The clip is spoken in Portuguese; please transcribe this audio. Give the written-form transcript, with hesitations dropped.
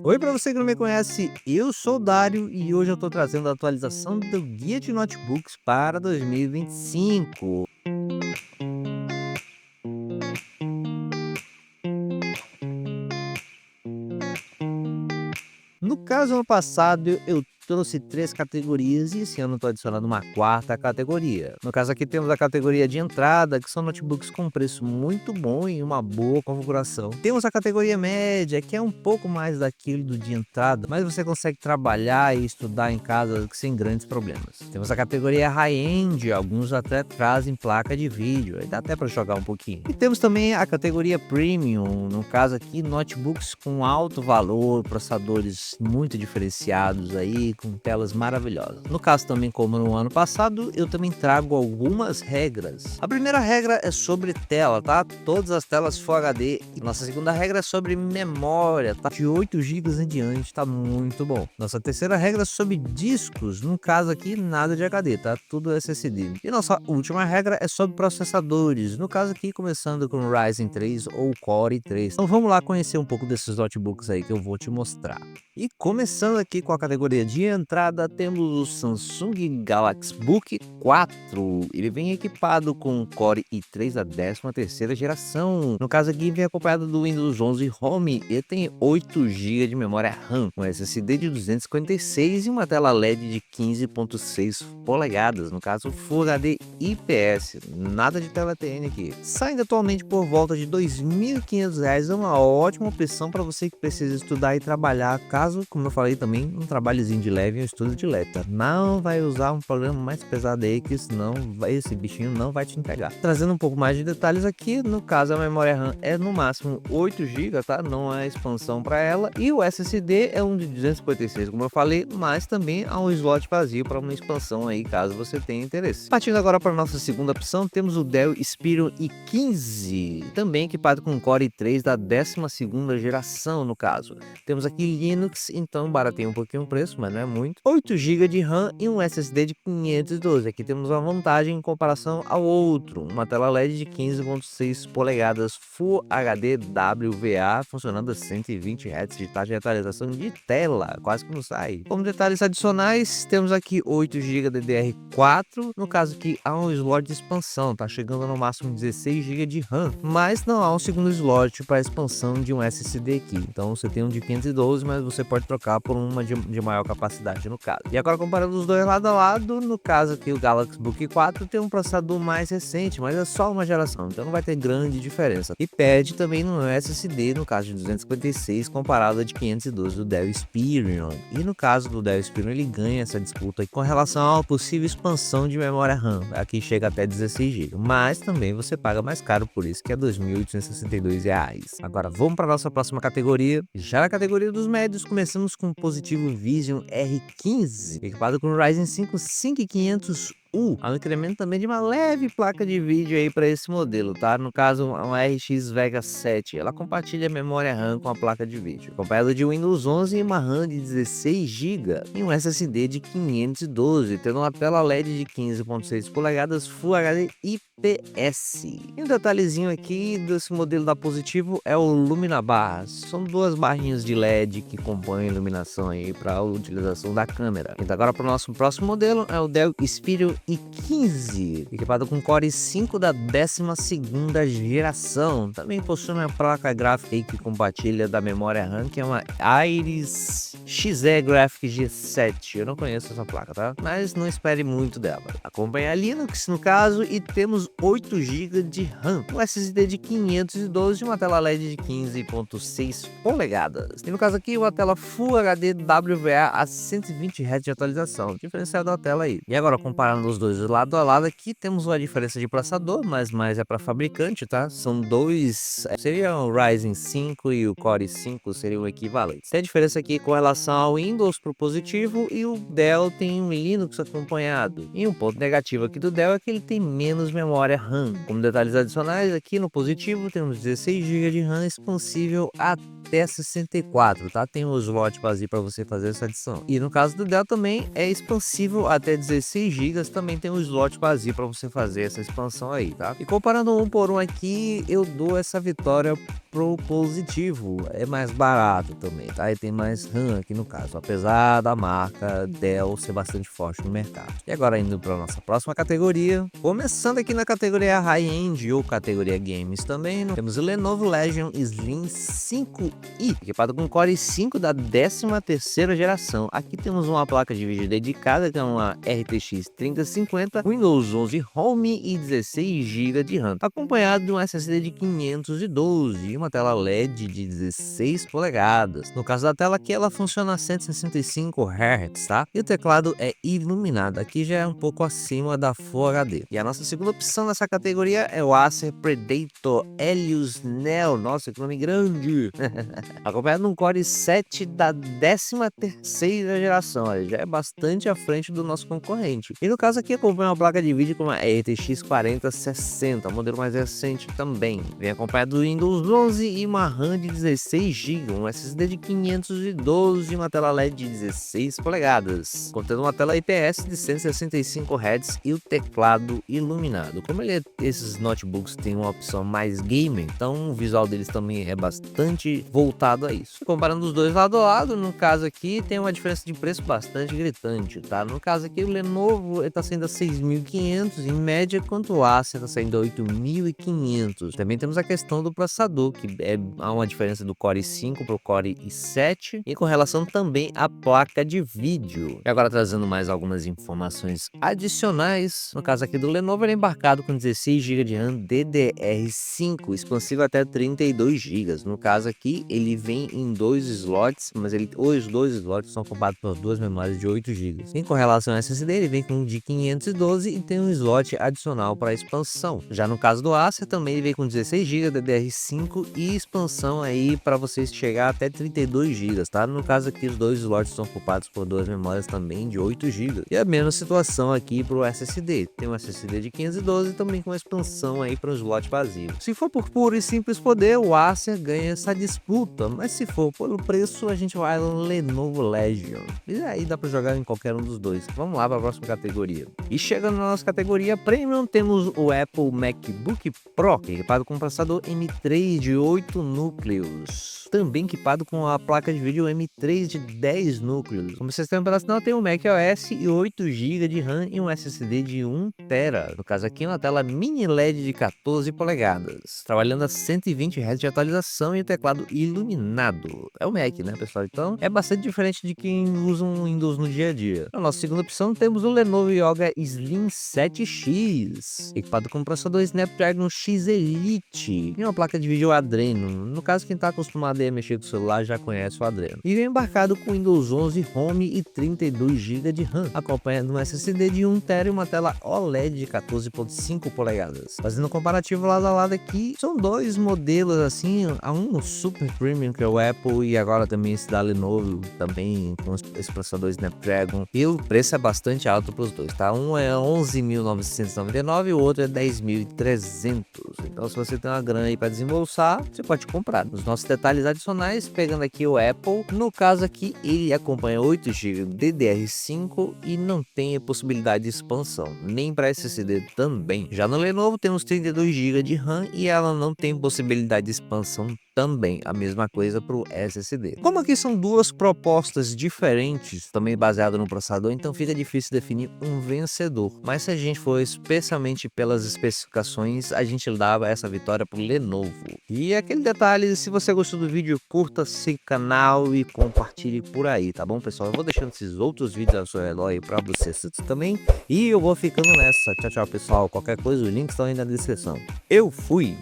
Oi, para você que não me conhece, eu sou o Dário e hoje eu estou trazendo a atualização do Guia de Notebooks para 2025. No caso, ano passado, eu trouxe 3 categorias e esse ano estou adicionando uma quarta categoria. No caso aqui temos a categoria de entrada, que são notebooks com preço muito bom e uma boa configuração. Temos a categoria média, que é um pouco mais daquilo do de entrada, mas você consegue trabalhar e estudar em casa sem grandes problemas. Temos a categoria high-end, alguns até trazem placa de vídeo, aí dá até para jogar um pouquinho. E temos também a categoria premium, no caso aqui notebooks com alto valor, processadores muito diferenciados aí, com telas maravilhosas. No caso também, como no ano passado, eu também trago algumas regras. A primeira regra é sobre tela, tá? Todas as telas Full HD. E nossa segunda regra é sobre memória, tá? De 8 GB em diante, tá muito bom. Nossa terceira regra é sobre discos, no caso aqui nada de HD, tá? Tudo SSD. E nossa última regra é sobre processadores, no caso aqui começando com o Ryzen 3 ou Core i3. Então vamos lá conhecer um pouco desses notebooks aí que eu vou te mostrar. E começando aqui com a categoria de entrada, temos o Samsung Galaxy Book 4. Ele vem equipado com Core i3 da 13ª geração. No caso aqui, vem acompanhado do Windows 11 Home e tem 8 GB de memória RAM, um SSD de 256 e uma tela LED de 15.6 polegadas, no caso Full HD IPS, nada de tela TN aqui. Saindo atualmente por volta de R$ 2.500, é uma ótima opção para você que precisa estudar e trabalhar, caso, como eu falei também, um trabalhozinho de leve e um estudo de leve, tá? Não vai usar um programa mais pesado aí, que senão esse bichinho não vai te entregar. Trazendo um pouco mais de detalhes aqui, no caso a memória RAM é no máximo 8 GB, tá? Não há expansão para ela. E o SSD é um de 256, como eu falei, mas também há um slot vazio para uma expansão aí, caso você tenha interesse. Partindo agora para nossa segunda opção, temos o Dell Inspiron i15, também equipado com Core i3 da 12ª geração, no caso. Temos aqui Linux, então barateia um pouquinho o preço, mas não é muito. 8 GB de RAM e um SSD de 512. Aqui temos uma vantagem em comparação ao outro, uma tela LED de 15.6 polegadas Full HD WVA, funcionando a 120 Hz de taxa de atualização de tela, quase que não sai. Como detalhes adicionais, temos aqui 8 GB DDR4, no caso aqui há um slot de expansão, tá chegando no máximo 16 GB de RAM, mas não há um segundo slot para expansão de um SSD aqui, então você tem um de 512, mas você pode trocar por uma de maior capacidade no caso. E agora comparando os dois lado a lado, no caso aqui o Galaxy Book 4 tem um processador mais recente, mas é só uma geração, então não vai ter grande diferença. E pede também no SSD, no caso de 256, comparado a de 512 do Dell Inspiron. E no caso do Dell Inspiron, ele ganha essa disputa aí com relação à possível expansão de memória RAM, aqui chega até 16 GB, mas também você paga mais caro por isso, que é R$ 2.862. Agora vamos para nossa próxima categoria. Já na categoria dos médios, começamos com o Positivo Vision R15, equipado com o Ryzen 5 5500U. Há um incremento também de uma leve placa de vídeo aí para esse modelo, tá? No caso, uma RX Vega 7. Ela compartilha memória RAM com a placa de vídeo, acompanhada de Windows 11 e uma RAM de 16 GB e um SSD de 512, tendo uma tela LED de 15.6 polegadas Full HD IPS. E um detalhezinho aqui desse modelo da Positivo é o Lumina Bar. São duas barrinhas de LED que compõem a iluminação aí para a utilização da câmera. Então agora para o nosso próximo modelo é o Dell Inspiron i15, equipado com Core i5 da 12ª geração. Também possui uma placa gráfica aí que compartilha da memória RAM, que é uma Iris Xe Graphics G7. Eu não conheço essa placa, tá? Mas não espere muito dela. Acompanha a Linux no caso e temos 8 GB de RAM, um SSD de 512 e uma tela LED de 15.6 polegadas. E no caso aqui, uma tela Full HD WVA a 120 Hz de atualização, diferencial da tela aí. E agora, comparando os dois lado a lado aqui, temos uma diferença de processador, mas mais é para fabricante, tá? São dois, seria o Ryzen 5 e o Core 5 seriam equivalentes. Tem a diferença aqui com relação ao Windows pro positivo e o Dell tem um Linux acompanhado. E um ponto negativo aqui do Dell é que ele tem menos memória RAM. Como detalhes adicionais, aqui no positivo temos 16 GB de RAM expansível até até 64, tá? Tem o slot vazio para você fazer essa adição. E no caso do Dell também é expansível até 16 GB, também tem um slot vazio para você fazer essa expansão aí, tá? E comparando um por um aqui, eu dou essa vitória pro positivo, é mais barato também, tá? E tem mais RAM aqui no caso, apesar da marca Dell ser bastante forte no mercado. E agora indo para nossa próxima categoria, começando aqui na categoria High-End ou categoria Games também, temos o Lenovo Legion Slim 5i, equipado com Core i5 da 13ª geração. Aqui temos uma placa de vídeo dedicada, que é uma RTX 3050, Windows 11 Home e 16 GB de RAM, acompanhado de um SSD de 512 e uma tela LED de 16 polegadas. No caso da tela aqui, ela funciona a 165 Hz, tá? E o teclado é iluminado, aqui já é um pouco acima da Full HD. E a nossa segunda opção nessa categoria é o Acer Predator Helios Neo, nossa, que nome grande! Acompanhado de um Core i7 da 13ª geração, olha, já é bastante à frente do nosso concorrente. E no caso aqui, acompanha uma placa de vídeo com uma RTX 4060, modelo mais recente também. Vem acompanhado do Windows 11 e uma RAM de 16 GB, um SSD de 512 e uma tela LED de 16 polegadas, contendo uma tela IPS de 165 Hz e o teclado iluminado. Como esses notebooks têm uma opção mais gamer, então o visual deles também é bastante voltado a isso. Comparando os dois lado a lado, no caso aqui tem uma diferença de preço bastante gritante, tá? No caso aqui o Lenovo está saindo a 6.500 em média, enquanto o Acer está saindo a 8.500. Também temos a questão do processador, que há uma diferença do Core i5 para o Core i7, e com relação também à placa de vídeo. E agora trazendo mais algumas informações adicionais, no caso aqui do Lenovo, ele é embarcado com 16 GB de RAM DDR5, expansível até 32 GB. No caso aqui, ele vem em dois slots, mas os dois slots são ocupados por duas memórias de 8 GB. E com relação ao SSD, ele vem com um de 512 e tem um slot adicional para expansão. Já no caso do Acer, também ele vem com 16 GB DDR5 e expansão aí para vocês chegar até 32 GB, tá? No caso aqui, os dois slots são ocupados por duas memórias também de 8 GB. E a mesma situação aqui para o SSD. Tem um SSD de 512 também com expansão aí para o slot vazio. Se for por puro e simples poder, o Acer ganha essa disputa, mas se for pelo preço, a gente vai no Lenovo Legion. E aí dá para jogar em qualquer um dos dois. Vamos lá para a próxima categoria. E chegando na nossa categoria Premium, temos o Apple MacBook Pro, equipado com um processador M3 de 8 núcleos. Também equipado com a placa de vídeo M3 de 10 núcleos. Como sistema operacional, tem um macOS e 8 GB de RAM e um SSD de 1 TB. No caso aqui, uma tela mini LED de 14 polegadas, trabalhando a 120 Hz de atualização e o teclado iluminado. É o Mac, né, pessoal? Então é bastante diferente de quem usa um Windows no dia a dia. Na nossa segunda opção, temos o Lenovo Yoga Slim 7X, equipado com um processador Snapdragon X Elite e uma placa de vídeo Adreno. No caso, quem está acostumado a mexer com o celular já conhece o Adreno. E vem embarcado com Windows 11 Home e 32 GB de RAM, acompanhando um SSD de 1 TB e uma tela OLED de 14.5 polegadas. Fazendo um comparativo lado a lado aqui, são dois modelos assim, há um super premium que é o Apple e agora também esse da Lenovo, também com esse processador Snapdragon, e o preço é bastante alto para os dois, tá? Um é 11.999 e o outro é 10.300. Então se você tem uma grana aí para desembolsar, você pode comprar. Os nossos detalhes adicionais, pegando aqui o Apple, no caso aqui ele acompanha 8 GB DDR5 e não tem a possibilidade de expansão, nem para SSD também. Já no Lenovo temos 32 GB de RAM e ela não tem possibilidade de expansão também, a mesma coisa para o SSD. Como aqui são duas propostas diferentes, também baseado no processador, então fica difícil definir um vencedor. Mas se a gente for especialmente pelas especificações, a gente dava essa vitória para o Lenovo. E aquele detalhe, se você gostou do vídeo, curta esse canal e compartilhe por aí, tá bom, pessoal? Eu vou deixando esses outros vídeos ao seu redor aí para você assistir também. E eu vou ficando nessa. Tchau, tchau, pessoal. Qualquer coisa, os links estão aí na descrição. Eu fui!